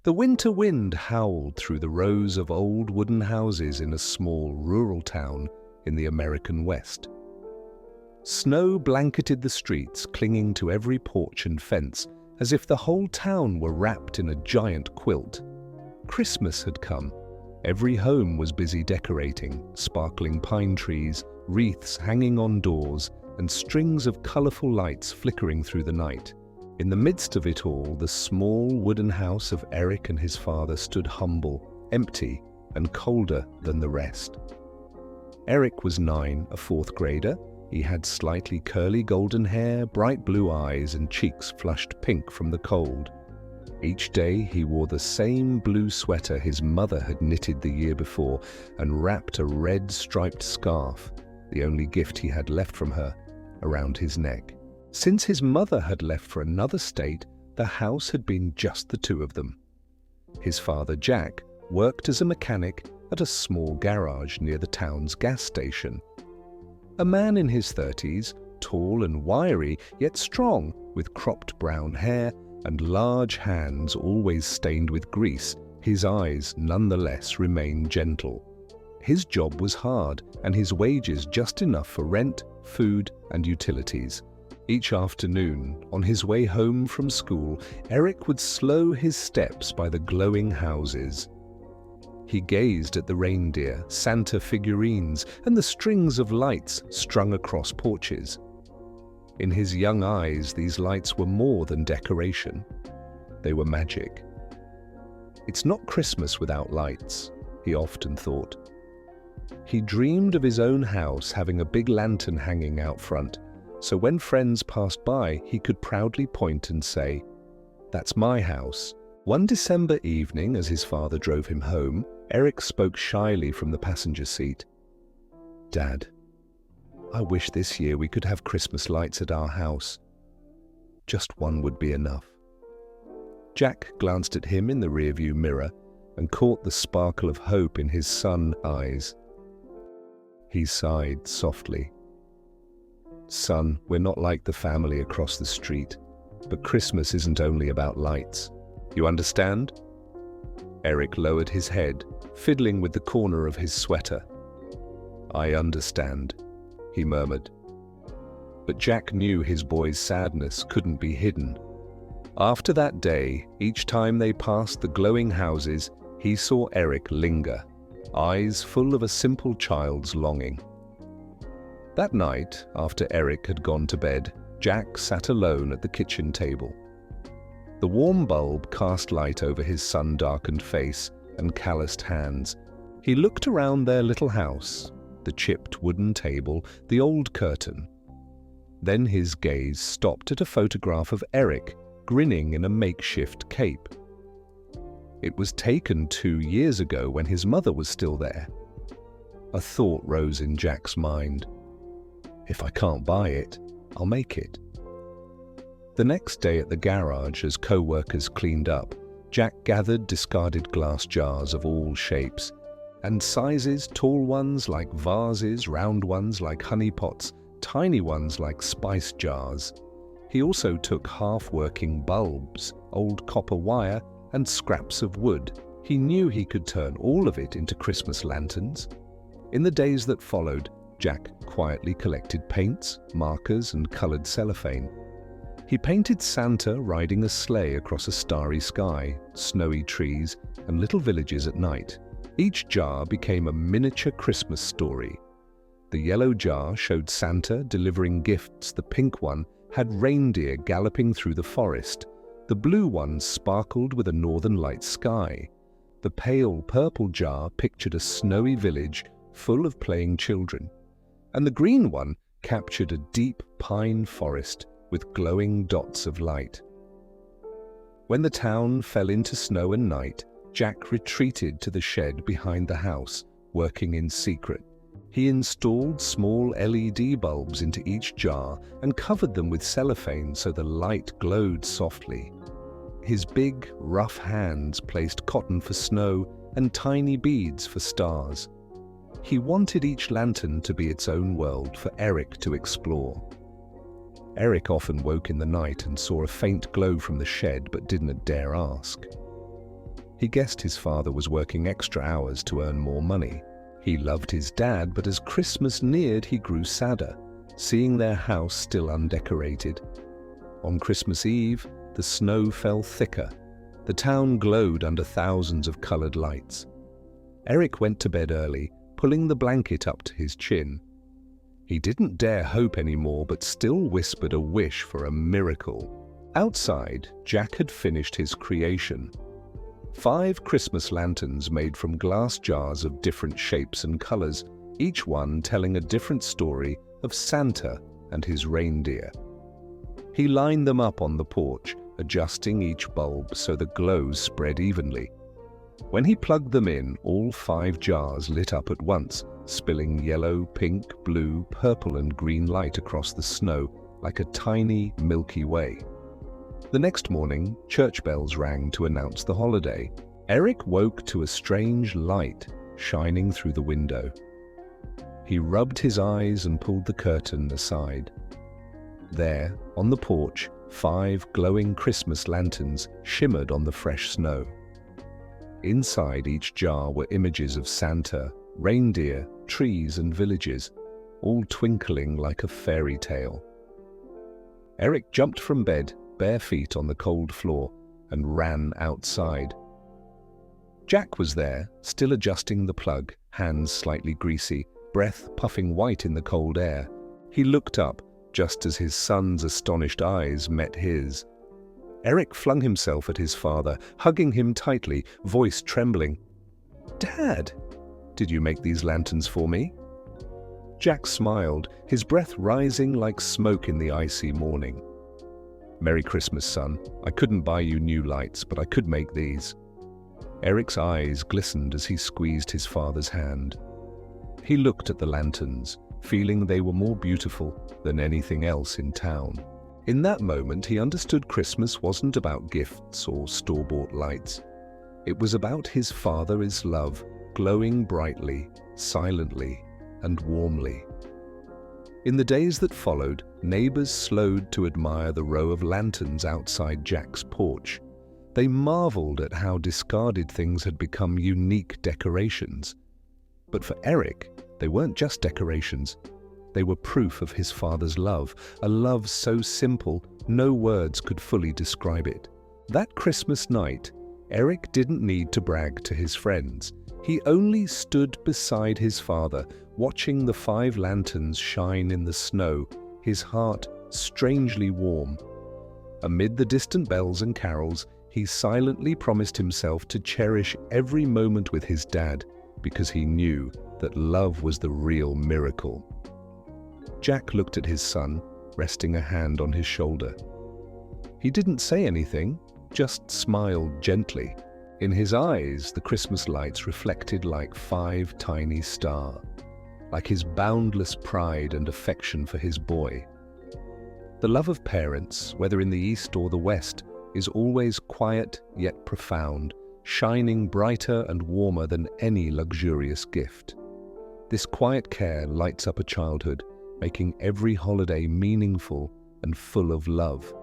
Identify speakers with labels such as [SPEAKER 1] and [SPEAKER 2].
[SPEAKER 1] The winter wind howled through the rows of old wooden houses in a small rural town in the American West. Snow blanketed the streets, clinging to every porch and fence, as if the whole town were wrapped in a giant quilt. Christmas had come. Every home was busy decorating, sparkling pine trees, wreaths hanging on doors, and strings of colorful lights flickering through the night. In the midst of it all, the small wooden house of Eric and his father stood humble, empty, and colder than the rest. Eric was 9, a 4th grader. He had slightly curly golden hair, bright blue eyes, and cheeks flushed pink from the cold. Each day he wore the same blue sweater his mother had knitted the year before and wrapped a red striped scarf, the only gift he had left from her, around his neck. Since his mother had left for another state, the house had been just the two of them. His father, Jack, worked as a mechanic at a small garage near the town's gas station. A man in his 30s, tall and wiry, yet strong, with cropped brown hair and large hands always stained with grease, his eyes nonetheless remained gentle. His job was hard, and his wages just enough for rent, food, and utilities. Each afternoon, on his way home from school, Eric would slow his steps by the glowing houses. He gazed at the reindeer, Santa figurines, and the strings of lights strung across porches. In his young eyes, these lights were more than decoration. They were magic. It's not Christmas without lights, he often thought. He dreamed of his own house having a big lantern hanging out front, so when friends passed by, he could proudly point and say, "That's my house." One December evening, as his father drove him home, Eric spoke shyly from the passenger seat. "Dad, I wish this year we could have Christmas lights at our house. Just one would be enough." Jack glanced at him in the rearview mirror and caught the sparkle of hope in his son's eyes. He sighed softly. "Son, we're not like the family across the street, but Christmas isn't only about lights. You understand?" Eric lowered his head, fiddling with the corner of his sweater. "I understand," he murmured. But Jack knew his boy's sadness couldn't be hidden. After that day, each time they passed the glowing houses, he saw Eric linger, eyes full of a simple child's longing. That night, after Eric had gone to bed, Jack sat alone at the kitchen table. The warm bulb cast light over his sun-darkened face and calloused hands. He looked around their little house, the chipped wooden table, the old curtain. Then his gaze stopped at a photograph of Eric, grinning in a makeshift cape. It was taken 2 years ago when his mother was still there. A thought rose in Jack's mind. If I can't buy it, I'll make it. The next day at the garage, as co-workers cleaned up, Jack gathered discarded glass jars of all shapes and sizes, tall ones like vases, round ones like honey pots, tiny ones like spice jars. He also took half-working bulbs, old copper wire, and scraps of wood. He knew he could turn all of it into Christmas lanterns. In the days that followed, Jack quietly collected paints, markers, and colored cellophane. He painted Santa riding a sleigh across a starry sky, snowy trees, and little villages at night. Each jar became a miniature Christmas story. The yellow jar showed Santa delivering gifts. The pink one had reindeer galloping through the forest. The blue one sparkled with a northern light sky. The pale purple jar pictured a snowy village full of playing children. And the green one captured a deep pine forest with glowing dots of light. When the town fell into snow and night, Jack retreated to the shed behind the house, working in secret. He installed small LED bulbs into each jar and covered them with cellophane so the light glowed softly. His big, rough hands placed cotton for snow and tiny beads for stars. He wanted each lantern to be its own world for Eric to explore. Eric often woke in the night and saw a faint glow from the shed but didn't dare ask. He guessed his father was working extra hours to earn more money. He loved his dad, but as Christmas neared, he grew sadder, seeing their house still undecorated. On Christmas Eve, the snow fell thicker. The town glowed under thousands of colored lights. Eric went to bed early, pulling the blanket up to his chin. He didn't dare hope anymore, but still whispered a wish for a miracle. Outside, Jack had finished his creation. 5 Christmas lanterns made from glass jars of different shapes and colors, each one telling a different story of Santa and his reindeer. He lined them up on the porch, adjusting each bulb so the glow spread evenly. When he plugged them in, all 5 jars lit up at once, spilling yellow, pink, blue, purple and green light across the snow like a tiny Milky Way. The next morning, church bells rang to announce the holiday. Eric woke to a strange light shining through the window. He rubbed his eyes and pulled the curtain aside. There, on the porch, 5 glowing Christmas lanterns shimmered on the fresh snow. Inside each jar were images of Santa, reindeer, trees and villages, all twinkling like a fairy tale. Eric jumped from bed, bare feet on the cold floor, and ran outside. Jack was there, still adjusting the plug, hands slightly greasy, breath puffing white in the cold air. He looked up, just as his son's astonished eyes met his. Eric flung himself at his father, hugging him tightly, voice trembling. "Dad, did you make these lanterns for me?" Jack smiled, his breath rising like smoke in the icy morning. "Merry Christmas, son. I couldn't buy you new lights, but I could make these." Eric's eyes glistened as he squeezed his father's hand. He looked at the lanterns, feeling they were more beautiful than anything else in town. In that moment, he understood Christmas wasn't about gifts or store-bought lights. It was about his father's love, glowing brightly, silently, and warmly. In the days that followed, neighbors slowed to admire the row of lanterns outside Jack's porch. They marveled at how discarded things had become unique decorations. But for Eric, they weren't just decorations. They were proof of his father's love, a love so simple, no words could fully describe it. That Christmas night, Eric didn't need to brag to his friends. He only stood beside his father, watching the 5 lanterns shine in the snow, his heart strangely warm. Amid the distant bells and carols, he silently promised himself to cherish every moment with his dad, because he knew that love was the real miracle. Jack looked at his son, resting a hand on his shoulder. He didn't say anything, just smiled gently. In his eyes, the Christmas lights reflected like 5 tiny stars, like his boundless pride and affection for his boy. The love of parents, whether in the East or the West, is always quiet yet profound, shining brighter and warmer than any luxurious gift. This quiet care lights up a childhood, making every holiday meaningful and full of love.